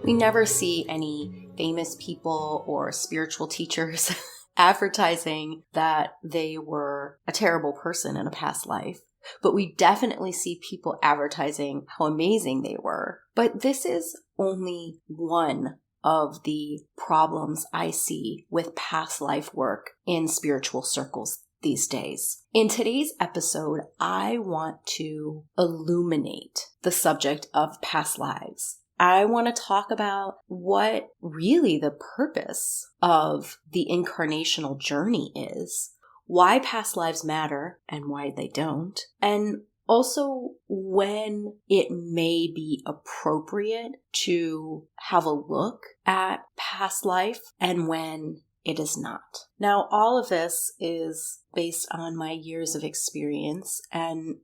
We never see any famous people or spiritual teachers advertising that they were a terrible person in a past life. But we definitely see people advertising how amazing they were. But this is only one of the problems I see with past life work in spiritual circles these days. In today's episode, I want to illuminate the subject of past lives. I want to talk about what really the purpose of the incarnational journey is, why past lives matter and why they don't, and also when it may be appropriate to have a look at past life and when it is not. Now, all of this is based on my years of experience and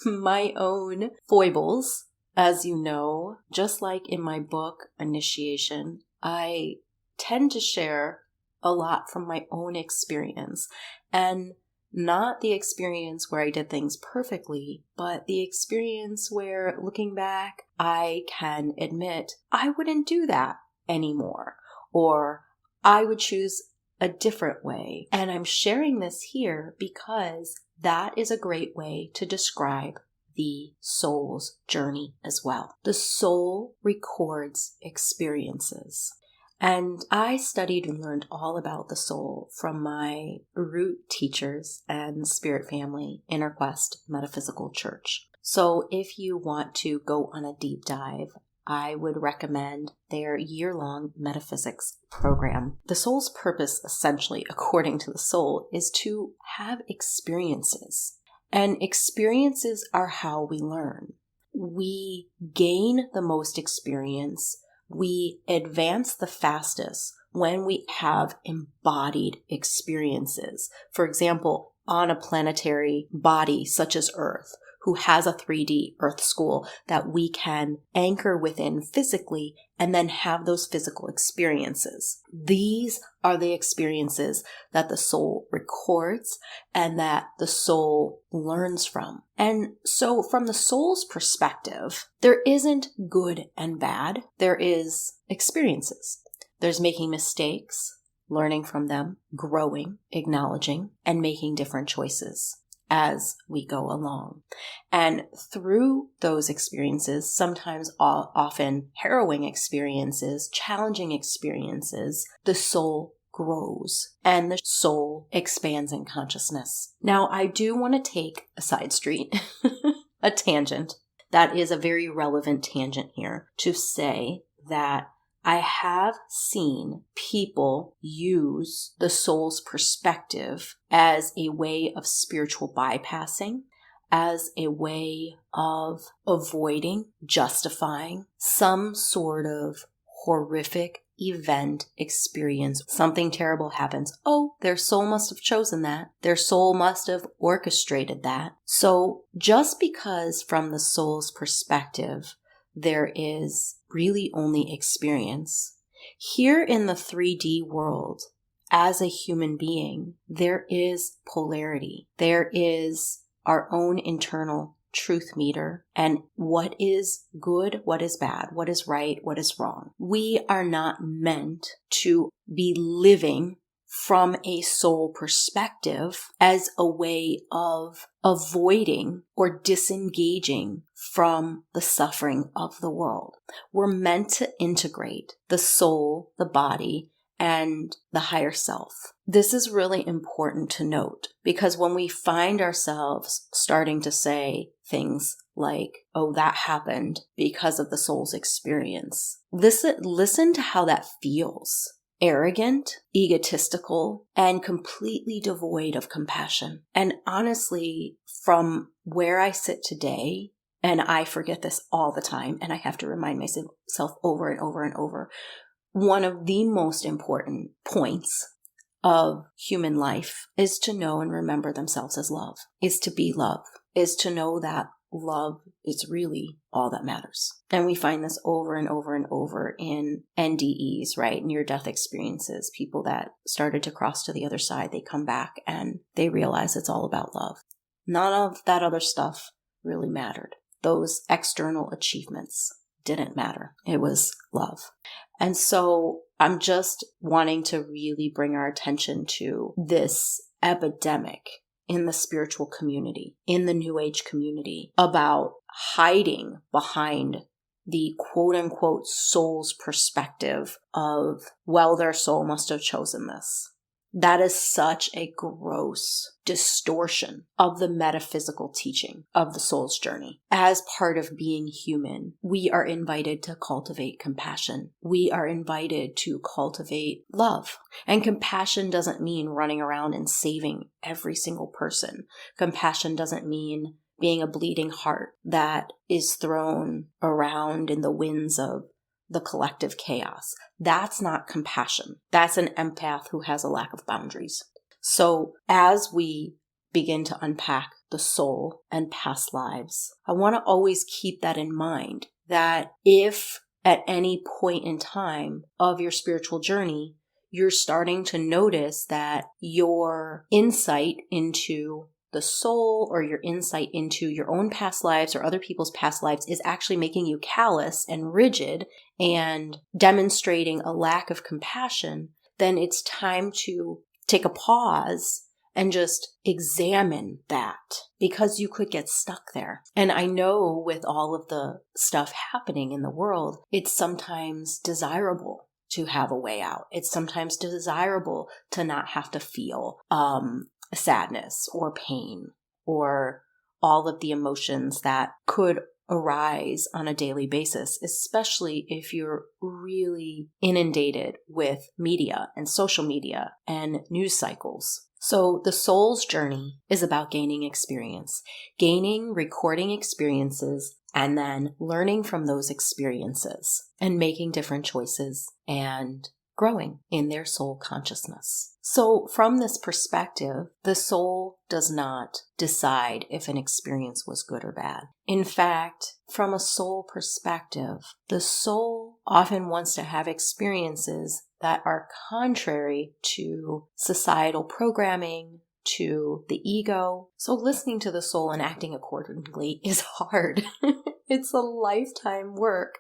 my own foibles. As you know, just like in my book, Initiation, I tend to share a lot from my own experience, and not the experience where I did things perfectly, but the experience where, looking back, I can admit I wouldn't do that anymore, or I would choose a different way. And I'm sharing this here because that is a great way to describe the soul's journey as well. The soul records experiences. And I studied and learned all about the soul from my root teachers and spirit family, Inner Quest Metaphysical Church. So if you want to go on a deep dive, I would recommend their year-long metaphysics program. The soul's purpose, essentially, according to the soul, is to have experiences. And experiences are how we learn. We gain the most experience. We advance the fastest when we have embodied experiences. For example, on a planetary body such as Earth, who has a 3D Earth school that we can anchor within physically and then have those physical experiences. These are the experiences that the soul records and that the soul learns from. And so from the soul's perspective, there isn't good and bad. There is experiences. There's making mistakes, learning from them, growing, acknowledging, and making different choices as we go along. And through those experiences, sometimes often harrowing experiences, challenging experiences, the soul grows and the soul expands in consciousness. Now, I do want to take a side street, a tangent. That is a very relevant tangent here to say that I have seen people use the soul's perspective as a way of spiritual bypassing, as a way of avoiding, justifying some sort of horrific event experience. Something terrible happens. Oh, their soul must have chosen that. Their soul must have orchestrated that. So just because from the soul's perspective, there is really only experience. Here in the 3D world, as a human being, there is polarity. There is our own internal truth meter and what is good, what is bad, what is right, what is wrong. We are not meant to be living from a soul perspective as a way of avoiding or disengaging from the suffering of the world. We're meant to integrate the soul, the body, and the higher self. This is really important to note because when we find ourselves starting to say things like, oh, that happened because of the soul's experience, listen to how that feels. Arrogant, egotistical, and completely devoid of compassion. And honestly, from where I sit today, and I forget this all the time, and I have to remind myself over and over and over, one of the most important points of human life is to know and remember themselves as love, is to be love, is to know that love is really all that matters. And we find this over and over and over in NDEs, right? Near-death experiences, people that started to cross to the other side, they come back and they realize it's all about love. None of that other stuff really mattered. Those external achievements didn't matter. It was love. And so I'm just wanting to really bring our attention to this epidemic in the spiritual community, in the New Age community, about hiding behind the quote unquote soul's perspective of, well, their soul must have chosen this. That is such a gross distortion of the metaphysical teaching of the soul's journey. As part of being human, we are invited to cultivate compassion. We are invited to cultivate love. And compassion doesn't mean running around and saving every single person. Compassion doesn't mean being a bleeding heart that is thrown around in the winds of the collective chaos. That's not compassion. That's an empath who has a lack of boundaries. So as we begin to unpack the soul and past lives, I want to always keep that in mind, that if at any point in time of your spiritual journey, you're starting to notice that your insight into the soul or your insight into your own past lives or other people's past lives is actually making you callous and rigid and demonstrating a lack of compassion, then it's time to take a pause and just examine that, because you could get stuck there. And I know with all of the stuff happening in the world, it's sometimes desirable to have a way out. It's sometimes desirable to not have to feel sadness or pain or all of the emotions that could arise on a daily basis, especially if you're really inundated with media and social media and news cycles. So the soul's journey is about gaining experience, recording experiences, and then learning from those experiences and making different choices and growing in their soul consciousness. So from this perspective, the soul does not decide if an experience was good or bad. In fact, from a soul perspective, the soul often wants to have experiences that are contrary to societal programming, to the ego. So listening to the soul and acting accordingly is hard. It's a lifetime work.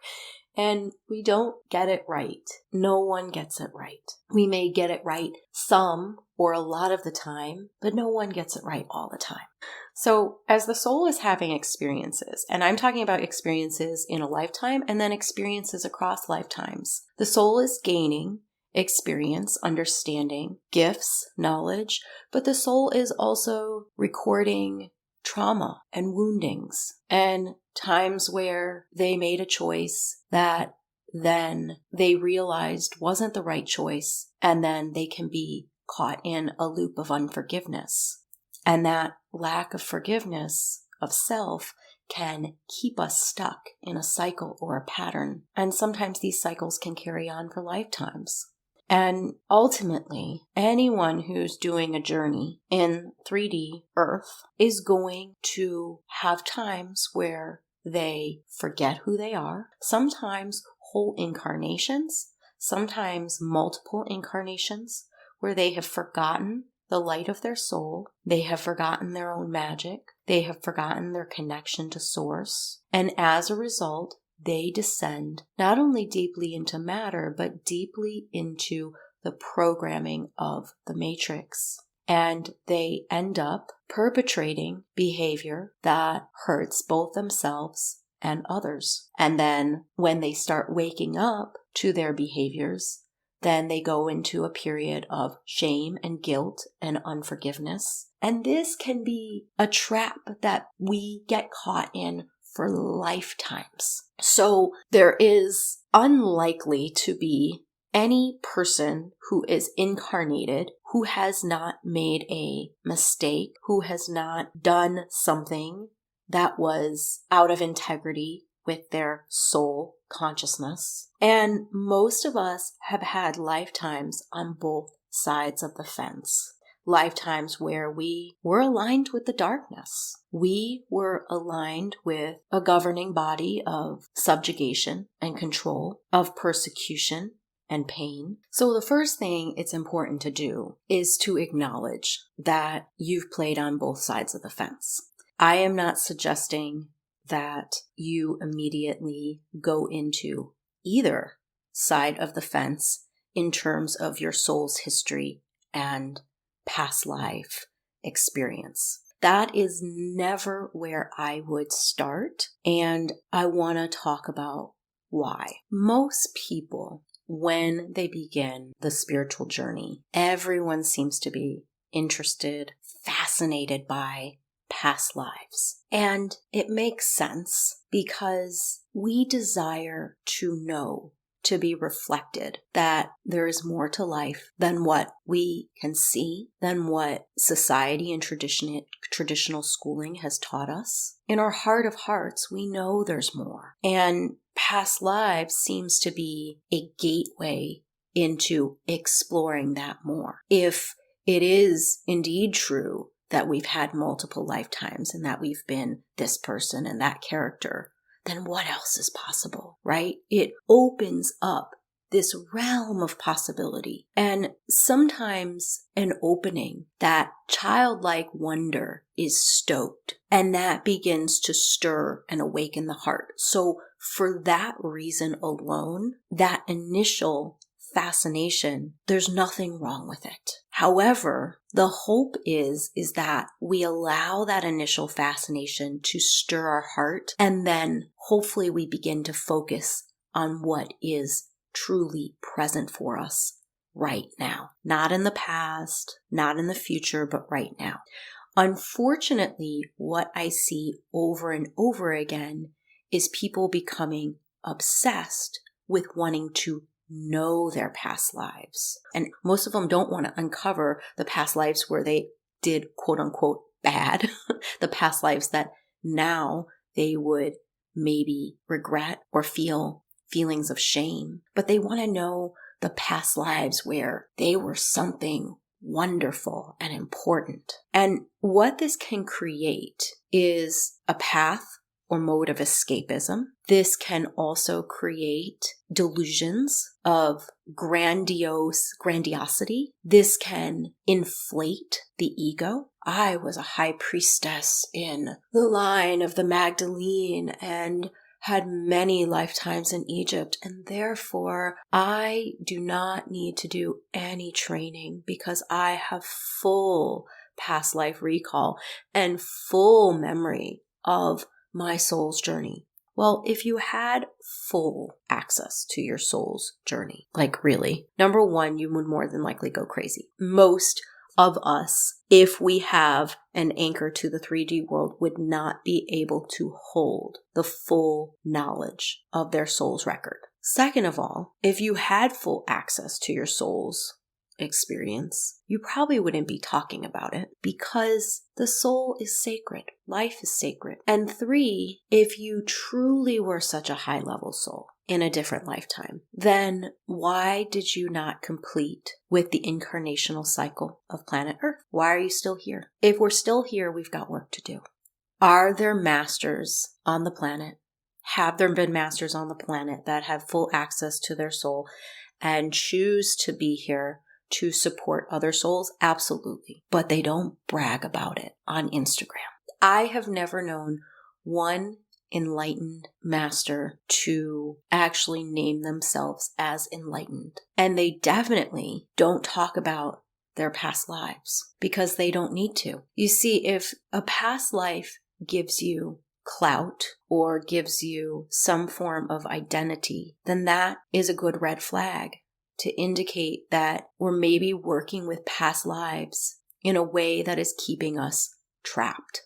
And we don't get it right. No one gets it right. We may get it right some or a lot of the time, but no one gets it right all the time. So as the soul is having experiences, and I'm talking about experiences in a lifetime and then experiences across lifetimes, the soul is gaining experience, understanding, gifts, knowledge, but the soul is also recording trauma and woundings and times where they made a choice that then they realized wasn't the right choice, and then they can be caught in a loop of unforgiveness. And that lack of forgiveness of self can keep us stuck in a cycle or a pattern. And sometimes these cycles can carry on for lifetimes. And ultimately, anyone who's doing a journey in 3D Earth is going to have times where they forget who they are, sometimes whole incarnations, sometimes multiple incarnations, where they have forgotten the light of their soul, they have forgotten their own magic, they have forgotten their connection to source, and as a result, they descend not only deeply into matter, but deeply into the programming of the matrix. And they end up perpetrating behavior that hurts both themselves and others. And then when they start waking up to their behaviors, then they go into a period of shame and guilt and unforgiveness. And this can be a trap that we get caught in for lifetimes. So there is unlikely to be any person who is incarnated who has not made a mistake, who has not done something that was out of integrity with their soul consciousness. And most of us have had lifetimes on both sides of the fence. Lifetimes where we were aligned with the darkness. We were aligned with a governing body of subjugation and control, of persecution and pain. So the first thing it's important to do is to acknowledge that you've played on both sides of the fence. I am not suggesting that you immediately go into either side of the fence in terms of your soul's history and past life experience. That is never where I would start, and I want to talk about why. Most people, when they begin the spiritual journey, everyone seems to be interested, fascinated by past lives. And it makes sense because we desire to know, to be reflected, that there is more to life than what we can see, than what society and traditional schooling has taught us. In our heart of hearts, we know there's more. And past lives seems to be a gateway into exploring that more. If it is indeed true that we've had multiple lifetimes and that we've been this person and that character, then what else is possible, right? It opens up this realm of possibility. And sometimes an opening, that childlike wonder is stoked, and that begins to stir and awaken the heart. So for that reason alone, that initial fascination, there's nothing wrong with it. However, the hope is that we allow that initial fascination to stir our heart, and then hopefully we begin to focus on what is truly present for us right now. Not in the past, not in the future, but right now. Unfortunately, what I see over and over again is people becoming obsessed with wanting to know their past lives. And most of them don't want to uncover the past lives where they did quote unquote bad, the past lives that now they would maybe regret or feel feelings of shame. But they want to know the past lives where they were something wonderful and important. And what this can create is a path or mode of escapism. This can also create delusions of grandiosity. This can inflate the ego. I was a high priestess in the line of the Magdalene and had many lifetimes in Egypt, and therefore I do not need to do any training because I have full past life recall and full memory of my soul's journey. Well, if you had full access to your soul's journey, like really, number one, you would more than likely go crazy. Most of us, if we have an anchor to the 3D world, would not be able to hold the full knowledge of their soul's record. Second of all, if you had full access to your soul's experience, you probably wouldn't be talking about it because the soul is sacred. Life is sacred. And three, if you truly were such a high-level soul in a different lifetime, then why did you not complete with the incarnational cycle of planet Earth? Why are you still here? If we're still here, we've got work to do. Are there masters on the planet? Have there been masters on the planet that have full access to their soul and choose to be here to support other souls? Absolutely. But they don't brag about it on Instagram. I have never known one enlightened master to actually name themselves as enlightened. And they definitely don't talk about their past lives because they don't need to. You see, if a past life gives you clout or gives you some form of identity, then that is a good red flag to indicate that we're maybe working with past lives in a way that is keeping us trapped.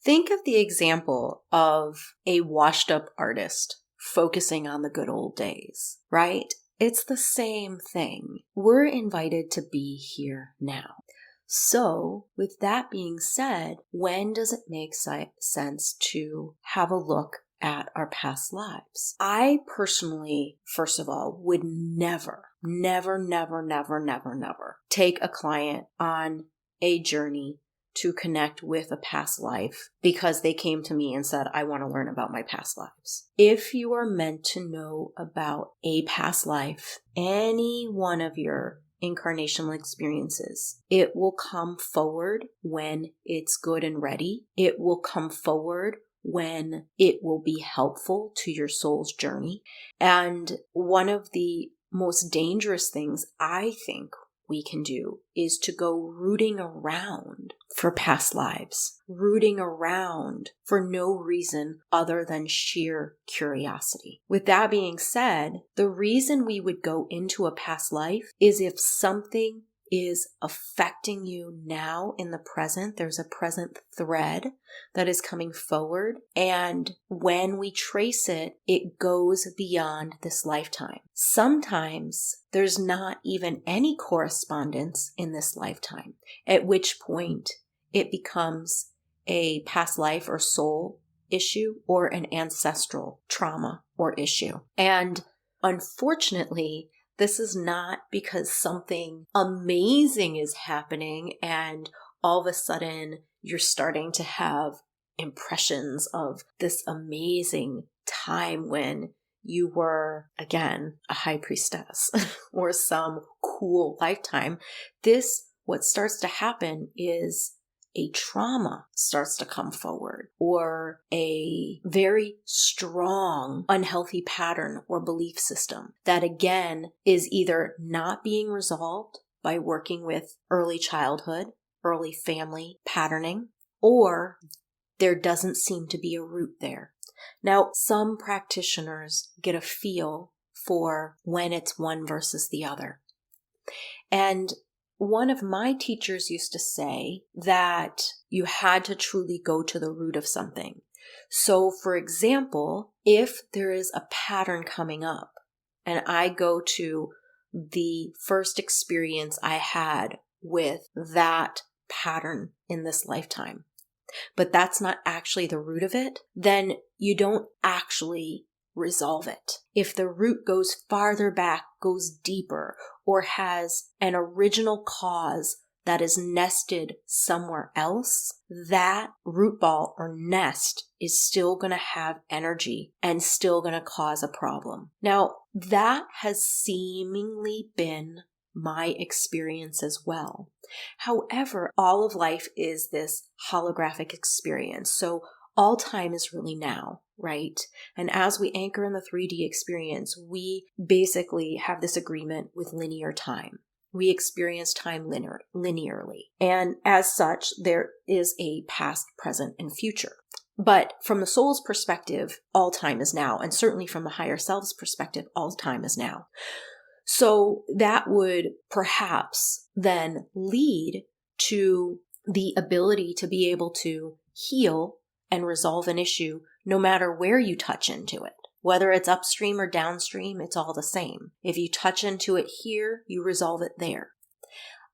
Think of the example of a washed up artist focusing on the good old days, right? It's the same thing. We're invited to be here now. So, with that being said, when does it make sense to have a look at our past lives? I personally, first of all, would never take a client on a journey to connect with a past life because they came to me and said, I want to learn about my past lives. If you are meant to know about a past life, any one of your incarnational experiences, it will come forward when it's good and ready. It will come forward when it will be helpful to your soul's journey. And one of the most dangerous things I think we can do is to go rooting around for past lives, rooting around for no reason other than sheer curiosity. With that being said, the reason we would go into a past life is if something is affecting you now in the present. There's a present thread that is coming forward. And when we trace it, it goes beyond this lifetime. Sometimes there's not even any correspondence in this lifetime, at which point it becomes a past life or soul issue or an ancestral trauma or issue. And unfortunately, this is not because something amazing is happening and all of a sudden you're starting to have impressions of this amazing time when you were, again, a high priestess or some cool lifetime. What starts to happen is a trauma starts to come forward, or a very strong, unhealthy pattern or belief system that, again, is either not being resolved by working with early childhood, early family patterning, or there doesn't seem to be a root there. Now, some practitioners get a feel for when it's one versus the other. And one of my teachers used to say that you had to truly go to the root of something. So, for example, if there is a pattern coming up and I go to the first experience I had with that pattern in this lifetime, but that's not actually the root of it, then you don't actually resolve it. If the root goes farther back, goes deeper, or has an original cause that is nested somewhere else, that root ball or nest is still going to have energy and still going to cause a problem. Now, that has seemingly been my experience as well. However, all of life is this holographic experience. So all time is really now, right? And as we anchor in the 3D experience, we basically have this agreement with linear time. We experience time linearly. And as such, there is a past, present, and future. But from the soul's perspective, all time is now. And certainly from the higher self's perspective, all time is now. So that would perhaps then lead to the ability to be able to heal and resolve an issue no matter where you touch into it. Whether it's upstream or downstream, it's all the same. If you touch into it here, you resolve it there.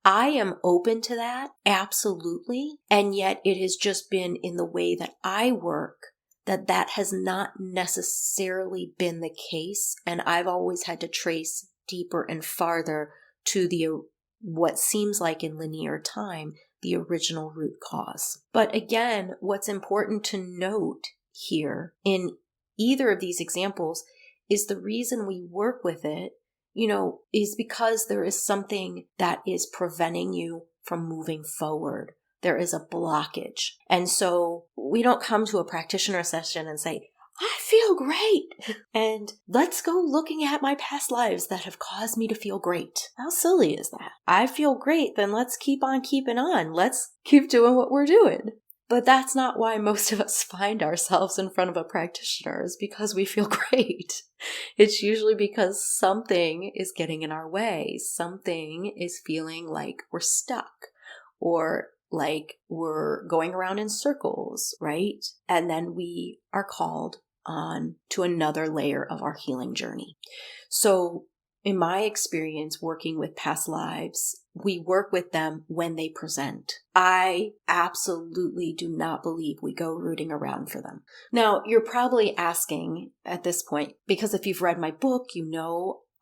I am open to that, absolutely. And yet it has just been in the way that I work that has not necessarily been the case. And I've always had to trace deeper and farther to what seems like in linear time, the original root cause. But again, what's important to note here in either of these examples is the reason we work with it, is because there is something that is preventing you from moving forward. There is a blockage. And so we don't come to a practitioner session and say, I feel great. And let's go looking at my past lives that have caused me to feel great. How silly is that? I feel great, then let's keep on keeping on. Let's keep doing what we're doing. But that's not why most of us find ourselves in front of a practitioner, is because we feel great. It's usually because something is getting in our way. Something is feeling like we're stuck or like we're going around in circles, right? And then we are called on to another layer of our healing journey. So in my experience working with past lives, we work with them when they present. I absolutely do not believe we go rooting around for them. Now, you're probably asking at this point, because if you've read my book,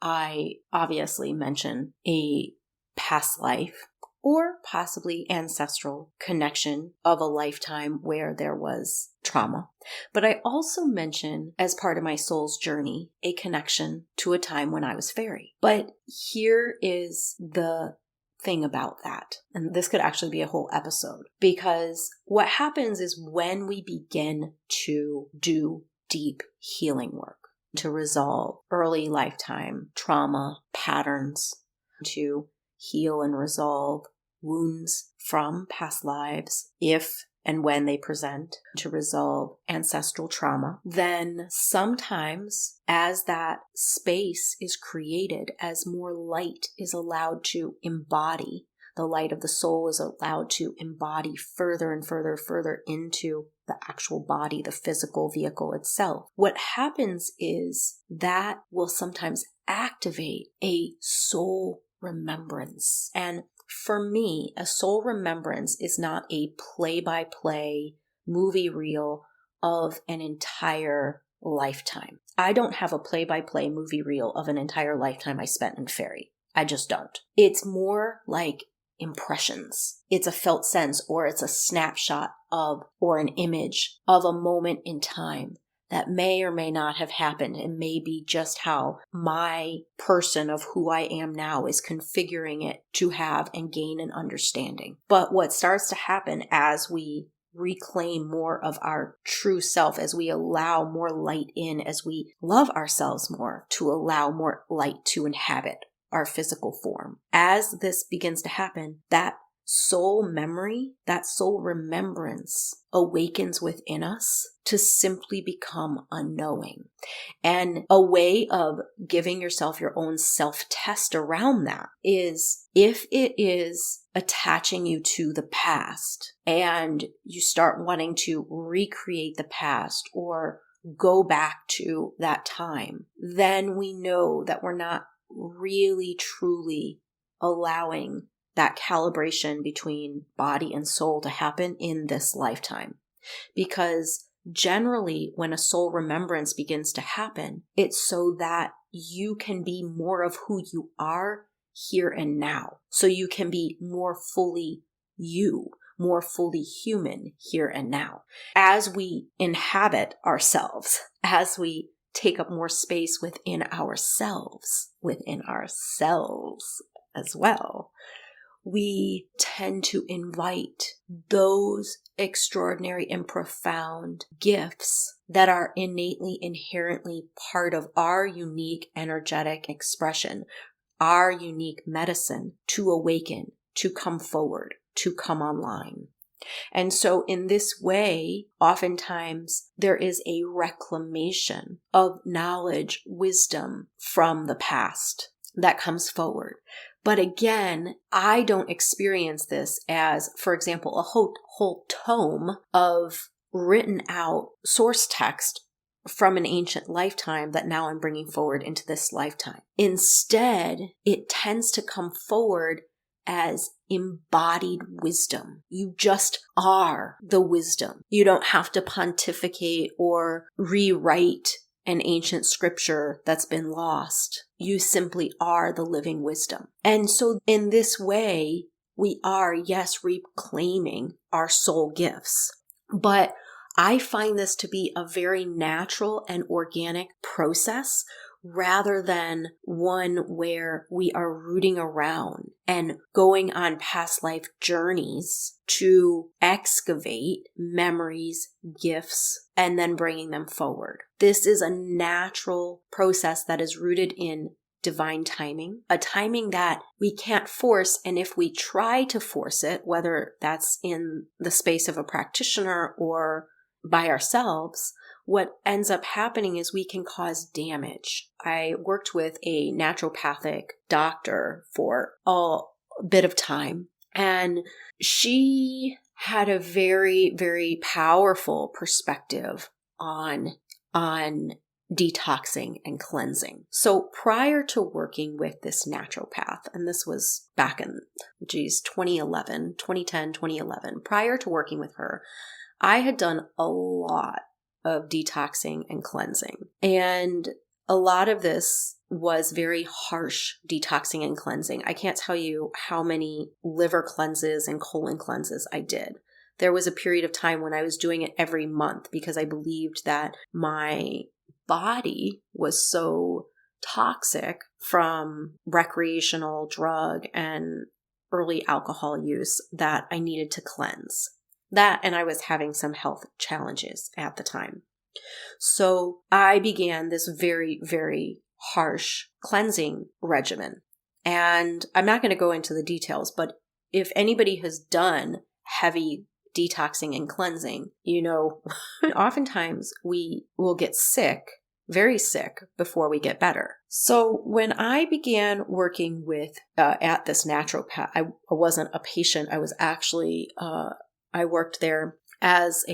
I obviously mention a past life or possibly ancestral connection of a lifetime where there was trauma. But I also mention, as part of my soul's journey, a connection to a time when I was fairy. But here is the thing about that. And this could actually be a whole episode, because what happens is when we begin to do deep healing work, to resolve early lifetime trauma patterns, to heal and resolve wounds from past lives, if and when they present, to resolve ancestral trauma, then sometimes as that space is created, as more light is allowed to embody, the light of the soul is allowed to embody further and further into the actual body, the physical vehicle itself. What happens is that will sometimes activate a soul remembrance. And for me, a soul remembrance is not a play-by-play movie reel of an entire lifetime. I don't have a play-by-play movie reel of an entire lifetime I spent in fairy. I just don't. It's more like impressions. It's a felt sense, or it's a snapshot of, or an image of a moment in time that may or may not have happened, and may be just how my person of who I am now is configuring it to have and gain an understanding. But what starts to happen as we reclaim more of our true self, as we allow more light in, as we love ourselves more, to allow more light to inhabit our physical form. As this begins to happen, that soul memory, that soul remembrance awakens within us to simply become a knowing. And a way of giving yourself your own self-test around that is, if it is attaching you to the past and you start wanting to recreate the past or go back to that time, then we know that we're not really truly allowing that calibration between body and soul to happen in this lifetime. Because generally, when a soul remembrance begins to happen, it's so that you can be more of who you are here and now. So you can be more fully you, more fully human here and now. As we inhabit ourselves, as we take up more space within ourselves as well, we tend to invite those extraordinary and profound gifts that are innately, inherently part of our unique energetic expression, our unique medicine, to awaken, to come forward, to come online. And so in this way, oftentimes there is a reclamation of knowledge, wisdom from the past that comes forward. But again, I don't experience this as, for example, a whole tome of written out source text from an ancient lifetime that now I'm bringing forward into this lifetime. Instead, it tends to come forward as embodied wisdom. You just are the wisdom. You don't have to pontificate or rewrite an ancient scripture that's been lost. You simply are the living wisdom. And so in this way, we are, yes, reclaiming our soul gifts. But I find this to be a very natural and organic process, rather than one where we are rooting around and going on past life journeys to excavate memories, gifts, and then bringing them forward. This is a natural process that is rooted in divine timing, a timing that we can't force. And if we try to force it, whether that's in the space of a practitioner or by ourselves, what ends up happening is we can cause damage. I worked with a naturopathic doctor for a bit of time, and she had a very, very powerful perspective on detoxing and cleansing. So prior to working with this naturopath, and this was back in, 2010, 2011, prior to working with her, I had done a lot of detoxing and cleansing. And a lot of this was very harsh detoxing and cleansing. I can't tell you how many liver cleanses and colon cleanses I did. There was a period of time when I was doing it every month because I believed that my body was so toxic from recreational drug and early alcohol use that I needed to cleanse. That, and I was having some health challenges at the time. So I began this very, very harsh cleansing regimen. And I'm not going to go into the details, but if anybody has done heavy detoxing and cleansing, oftentimes we will get sick, very sick, before we get better. So when I began working with, at this naturopath, I wasn't a patient. I was actually, I worked there as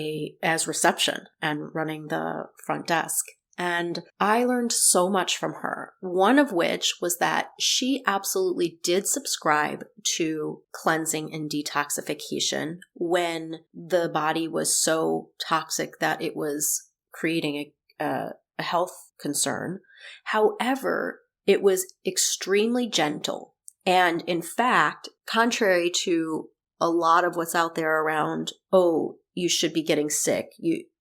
reception and running the front desk. And I learned so much from her, one of which was that she absolutely did subscribe to cleansing and detoxification when the body was so toxic that it was creating a health concern. However, it was extremely gentle. And in fact, contrary to a lot of what's out there around, oh, you should be getting sick,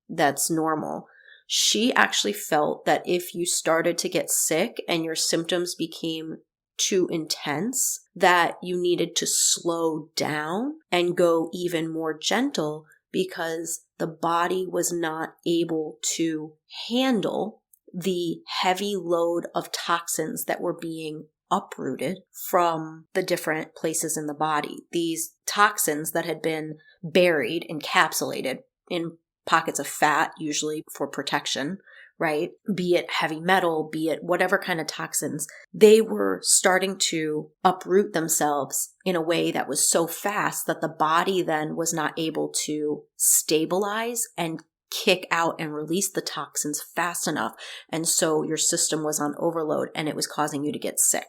that's normal. She actually felt that if you started to get sick and your symptoms became too intense, that you needed to slow down and go even more gentle because the body was not able to handle the heavy load of toxins that were being uprooted from the different places in the body. These toxins that had been buried, encapsulated in pockets of fat, usually for protection, right? Be it heavy metal, be it whatever kind of toxins, they were starting to uproot themselves in a way that was so fast that the body then was not able to stabilize and kick out and release the toxins fast enough. And so your system was on overload and it was causing you to get sick.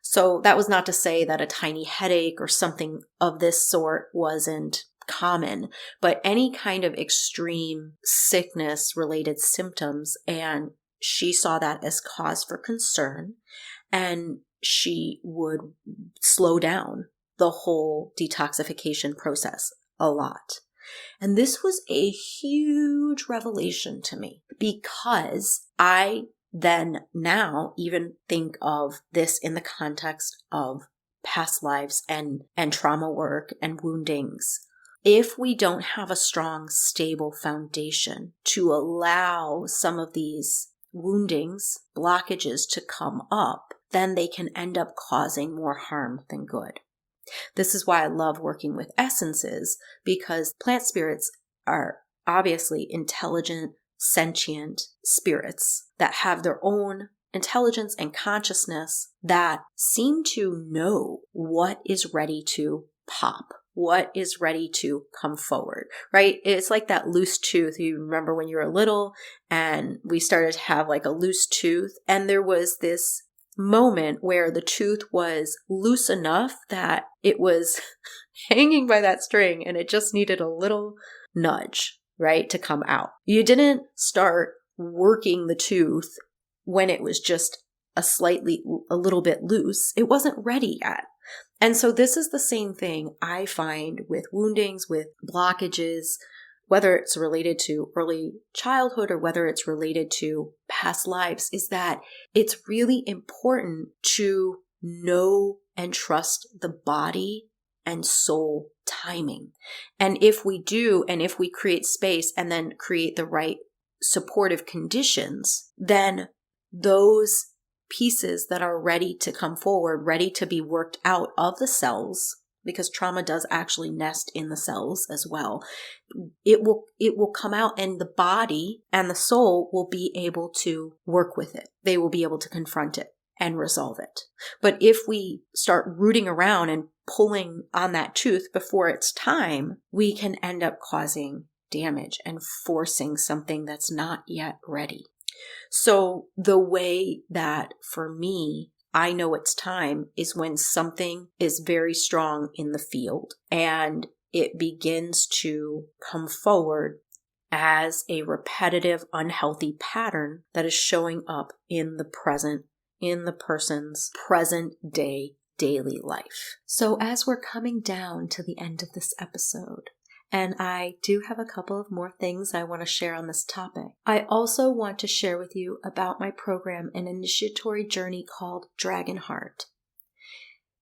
So that was not to say that a tiny headache or something of this sort wasn't common, but any kind of extreme sickness related symptoms, and she saw that as cause for concern, and she would slow down the whole detoxification process a lot. And this was a huge revelation to me because I then now even think of this in the context of past lives and trauma work and woundings. If we don't have a strong, stable foundation to allow some of these woundings, blockages to come up, then they can end up causing more harm than good. This is why I love working with essences, because plant spirits are obviously intelligent, sentient spirits that have their own intelligence and consciousness that seem to know what is ready to pop, what is ready to come forward, right? It's like that loose tooth. You remember when you were little and we started to have like a loose tooth, and there was this moment where the tooth was loose enough that it was hanging by that string and it just needed a little nudge, right, to come out. You didn't start working the tooth when it was just a little bit loose. It wasn't ready yet. And so this is the same thing I find with woundings, with blockages, whether it's related to early childhood or whether it's related to past lives, is that it's really important to know and trust the body and soul timing. And if we do, and if we create space and then create the right supportive conditions, then those pieces that are ready to come forward, ready to be worked out of the cells, because trauma does actually nest in the cells as well. It will come out, and the body and the soul will be able to work with it. They will be able to confront it and resolve it. But if we start rooting around and pulling on that tooth before it's time, we can end up causing damage and forcing something that's not yet ready. So the way that for me, I know it's time is when something is very strong in the field and it begins to come forward as a repetitive, unhealthy pattern that is showing up in the present, in the person's present day, daily life. So as we're coming down to the end of this episode, and I do have a couple of more things I want to share on this topic, I also want to share with you about my program, an initiatory journey called Dragon Heart.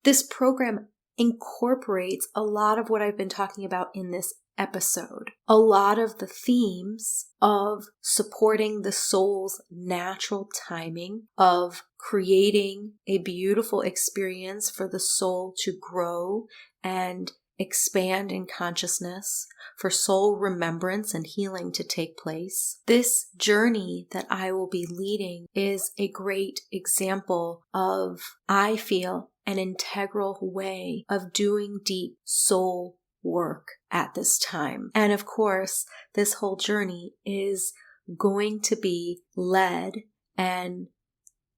This program incorporates a lot of what I've been talking about in this episode. A lot of the themes of supporting the soul's natural timing, of creating a beautiful experience for the soul to grow and expand in consciousness, for soul remembrance and healing to take place. This journey that I will be leading is a great example of, I feel, an integral way of doing deep soul work at this time. And of course, this whole journey is going to be led and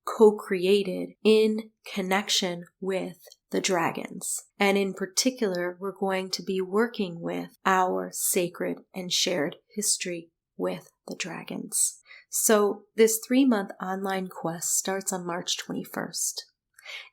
co-created in connection with the dragons. And in particular, we're going to be working with our sacred and shared history with the dragons. So this 3-month online quest starts on March 21st.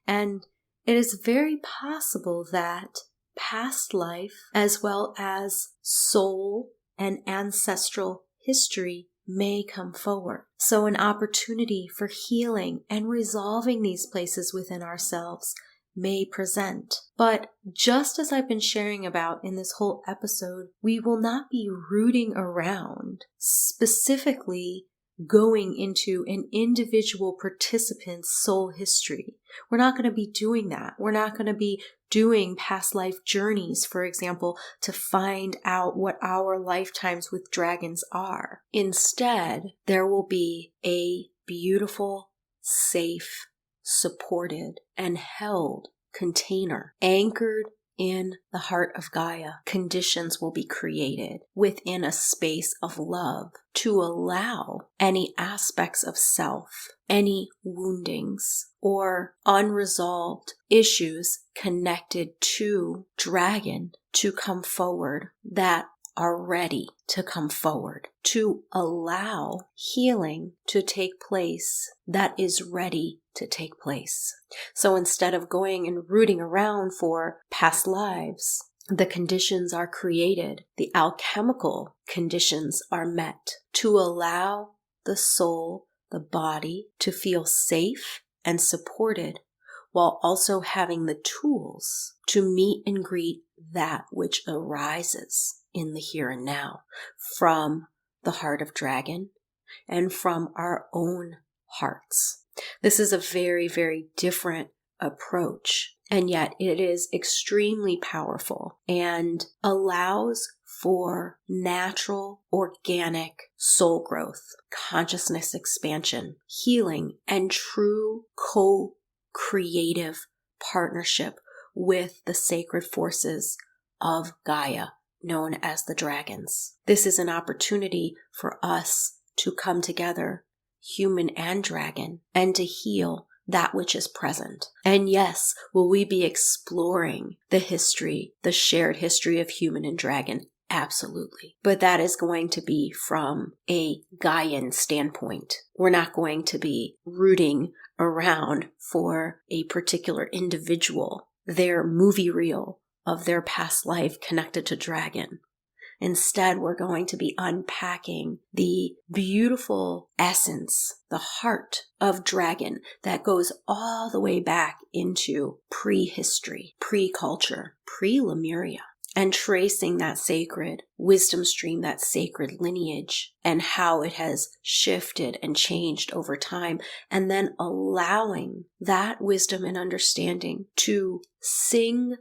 And it is very possible that past life, as well as soul and ancestral history, may come forward. So an opportunity for healing and resolving these places within ourselves may present. But just as I've been sharing about in this whole episode, we will not be rooting around, specifically going into an individual participant's soul history. We're not going to be doing that. We're not going to be doing past life journeys, for example, to find out what our lifetimes with dragons are. Instead, there will be a beautiful, safe, supported, and held container anchored in the heart of Gaia. Conditions will be created within a space of love to allow any aspects of self, any woundings, or unresolved issues connected to dragon to come forward that are ready to come forward, to allow healing to take place that is ready to take place. So instead of going and rooting around for past lives, the conditions are created, the alchemical conditions are met to allow the soul, the body, to feel safe and supported, while also having the tools to meet and greet that which arises in the here and now from the heart of dragon and from our own hearts. This is a very, very different approach, and yet it is extremely powerful and allows for natural, organic soul growth, consciousness expansion, healing, and true co-creative partnership with the sacred forces of Gaia, known as the dragons. This is an opportunity for us to come together, human and dragon, and to heal that which is present. And yes, will we be exploring the history, the shared history of human and dragon? Absolutely. But that is going to be from a Gaian standpoint. We're not going to be rooting around for a particular individual, their movie reel of their past life connected to dragon. Instead, we're going to be unpacking the beautiful essence, the heart of dragon that goes all the way back into prehistory, pre-culture, pre-Lemuria, and tracing that sacred wisdom stream, that sacred lineage, and how it has shifted and changed over time, and then allowing that wisdom and understanding to sing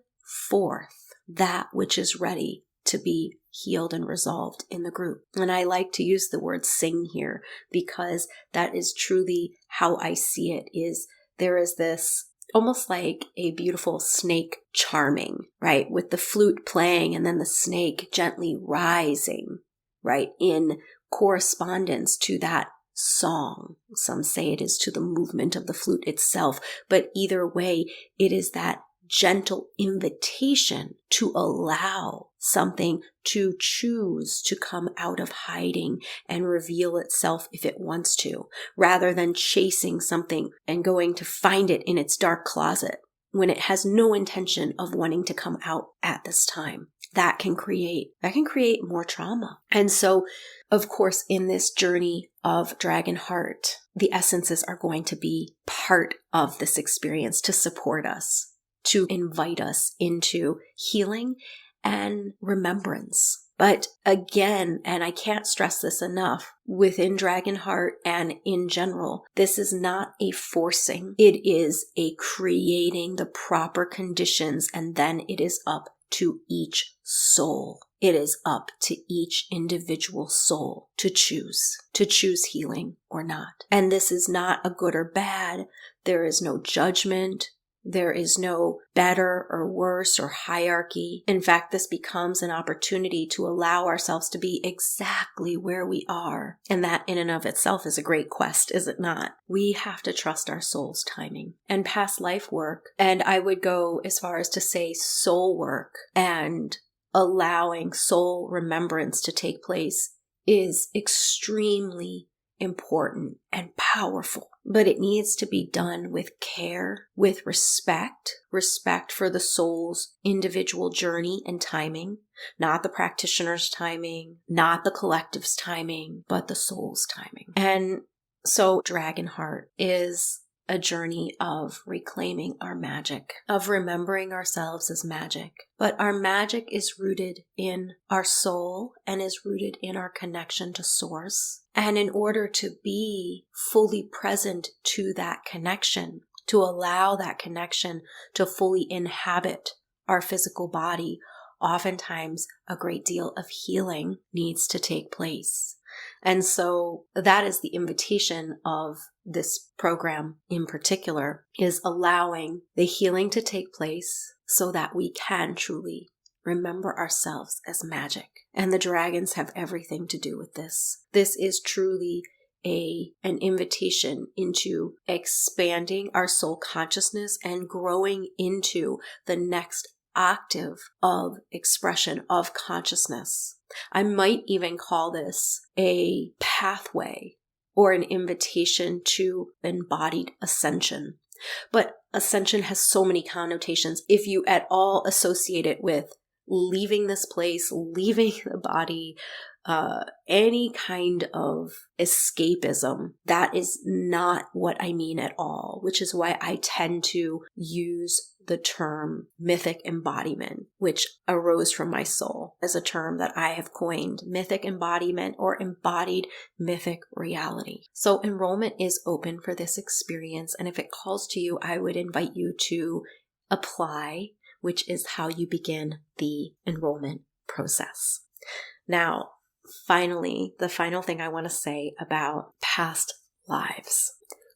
forth that which is ready to be healed and resolved in the group. And I like to use the word sing here because that is truly how I see it. Is there is this almost like a beautiful snake charming, right? With the flute playing and then the snake gently rising, right? In correspondence to that song. Some say it is to the movement of the flute itself, but either way, it is that gentle invitation to allow something to choose to come out of hiding and reveal itself if it wants to, rather than chasing something and going to find it in its dark closet when it has no intention of wanting to come out at this time. That can create more trauma. And so, of course, in this journey of Dragon Heart, the essences are going to be part of this experience to support us, to invite us into healing and remembrance. But again, and I can't stress this enough, within Dragonheart and in general, this is not a forcing. It is a creating the proper conditions, and then it is up to each soul. It is up to each individual soul to choose healing or not. And this is not a good or bad. There is no judgment. There is no better or worse or hierarchy. In fact, this becomes an opportunity to allow ourselves to be exactly where we are. And that in and of itself is a great quest, is it not? We have to trust our soul's timing and past life work. And I would go as far as to say soul work and allowing soul remembrance to take place is extremely important and powerful, but it needs to be done with care, with respect for the soul's individual journey and timing, not the practitioner's timing, not the collective's timing, but the soul's timing. And so Dragonheart is a journey of reclaiming our magic, of remembering ourselves as magic. But our magic is rooted in our soul and is rooted in our connection to Source. And in order to be fully present to that connection, to allow that connection to fully inhabit our physical body, oftentimes a great deal of healing needs to take place. And so that is the invitation of this program in particular, is allowing the healing to take place so that we can truly remember ourselves as magic. And the dragons have everything to do with this. This is truly an invitation into expanding our soul consciousness and growing into the next octave of expression of consciousness. I might even call this a pathway or an invitation to embodied ascension. But ascension has so many connotations. If you at all associate it with leaving this place, leaving the body, any kind of escapism, that is not what I mean at all, which is why I tend to use the term mythic embodiment, which arose from my soul as a term that I have coined, mythic embodiment or embodied mythic reality. So enrollment is open for this experience. And if it calls to you, I would invite you to apply, which is how you begin the enrollment process. Now, finally, the final thing I want to say about past lives.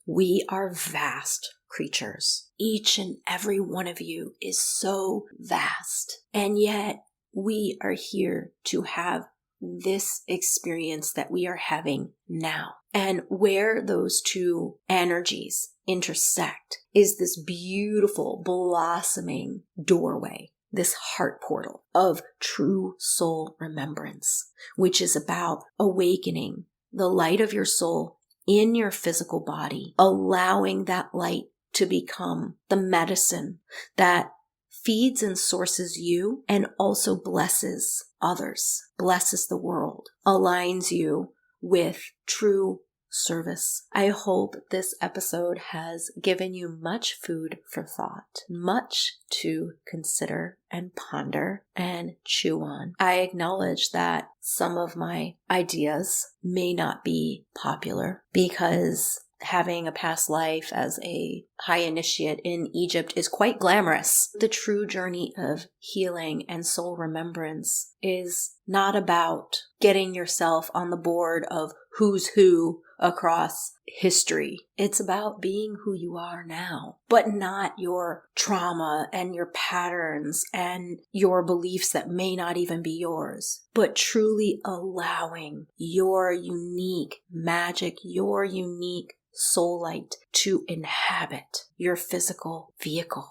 We are vast creatures. Each and every one of you is so vast. And yet we are here to have this experience that we are having now. And where those two energies intersect is this beautiful blossoming doorway, this heart portal of true soul remembrance, which is about awakening the light of your soul in your physical body, allowing that light to become the medicine that feeds and sources you and also blesses others, blesses the world, aligns you with true service. I hope this episode has given you much food for thought, much to consider and ponder and chew on. I acknowledge that some of my ideas may not be popular because having a past life as a high initiate in Egypt is quite glamorous. The true journey of healing and soul remembrance is not about getting yourself on the board of who's who across history. It's about being who you are now, but not your trauma and your patterns and your beliefs that may not even be yours, but truly allowing your unique magic, your unique soul light to inhabit your physical vehicle,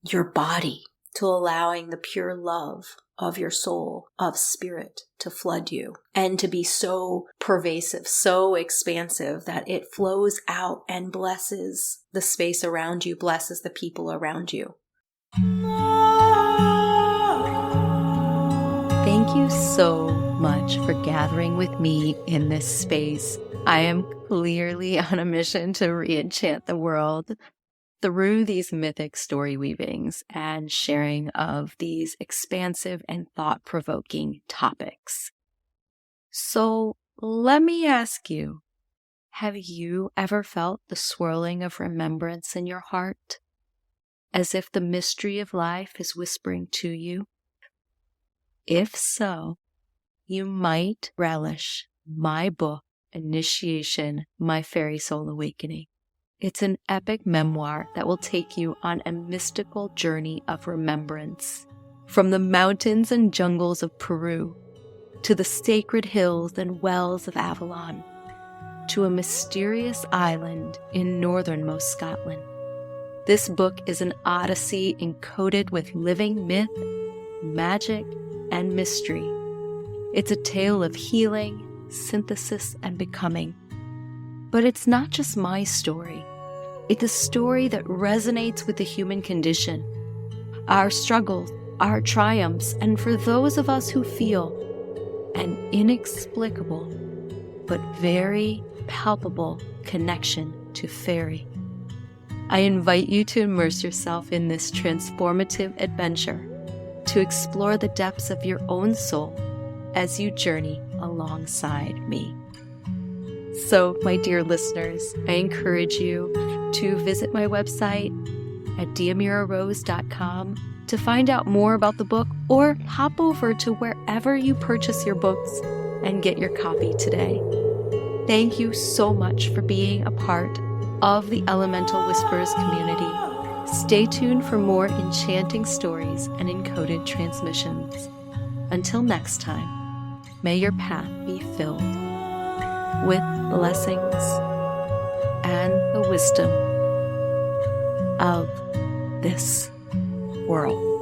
your body, to allowing the pure love of your soul, of spirit, to flood you and to be so pervasive, so expansive that it flows out and blesses the space around you, blesses the people around you. Thank you so much for gathering with me in this space. I am clearly on a mission to re-enchant the world. through these mythic story weavings and sharing of these expansive and thought-provoking topics. So let me ask you, have you ever felt the swirling of remembrance in your heart, as if the mystery of life is whispering to you? If so, you might relish my book, Initiation, My Fairy Soul Awakening. It's an epic memoir that will take you on a mystical journey of remembrance, from the mountains and jungles of Peru to the sacred hills and wells of Avalon, to a mysterious island in northernmost Scotland. This book is an odyssey encoded with living myth, magic, and mystery. It's a tale of healing, synthesis, and becoming. But it's not just my story. It's a story that resonates with the human condition, our struggles, our triumphs, and for those of us who feel an inexplicable but very palpable connection to fairy. I invite you to immerse yourself in this transformative adventure, to explore the depths of your own soul as you journey alongside me. So, my dear listeners, I encourage you to visit my website at diamirarose.com to find out more about the book, or hop over to wherever you purchase your books and get your copy today. Thank you so much for being a part of the Elemental Whisperers community. Stay tuned for more enchanting stories and encoded transmissions. Until next time, may your path be filled with blessings and the wisdom of this world.